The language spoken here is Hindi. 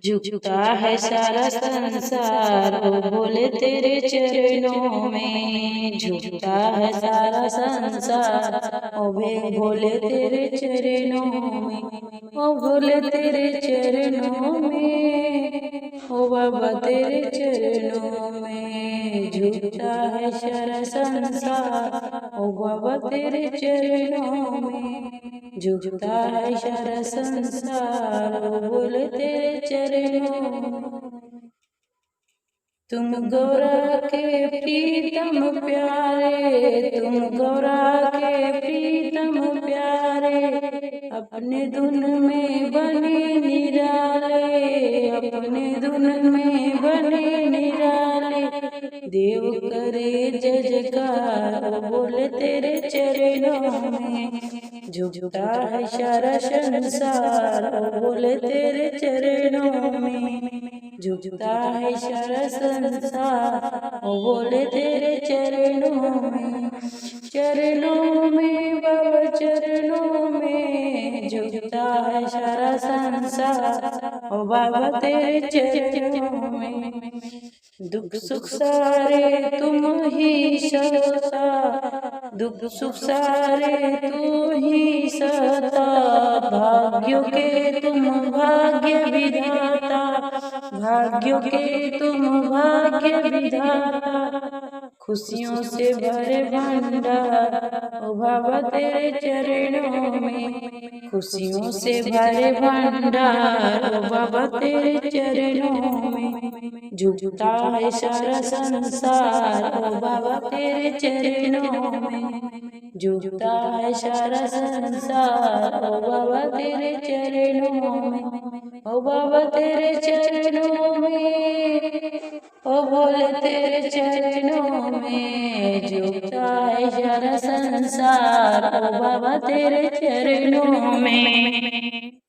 झुकता है सारा संसार ओ भोले तेरे चरणों में। झुकता है सारा संसार ओ भोले तेरे चरणों में। ओ भोले तेरे चरणों में, ओ बाबा तेरे चरणों में। झुकता है सारा संसार ओ बाबा तेरे चरणों में। झुकता है सारा संसार ओ भोले तेरे चरणों में। तुम गौरा के प्रीतम प्यारे, तुम गौरा के प्रीतम प्यारे। अपने धुन में बने निराले, अपने धुन में बने निराले। देव करे जय जयकार बोले तेरे चरणों में। झुकता है सारा संसार बोले तेरे चरणों में। झुकता है सारा संसार बोले तेरे चरणों में। चरणों में बाबा चरणों में। झुकता है सारा संसार ओ बाबा तेरे चरणों में। दुख सुख सारे तुम ही सहता, दुख सुख सारे तू ही सहता। भाग्यों के तुम भाग्य विधाता, भाग्यों के तुम भाग्य विधाता। खुशियों से भरे भंडार ओ बाबा तेरे चरणों में। खुशियों से भरे भंडार ओ बाबा तेरे चरणों में। झुकता है सारा संसार ओ बाबा तेरे चरणों में। झुकता है सारा संसार ओ बाबा तेरे चरणों में। ओ बाबा तेरे चरणों में, ओ भोले तेरे चरणों में। झुकता है सारा संसार ओ बाबा तेरे चरणों में।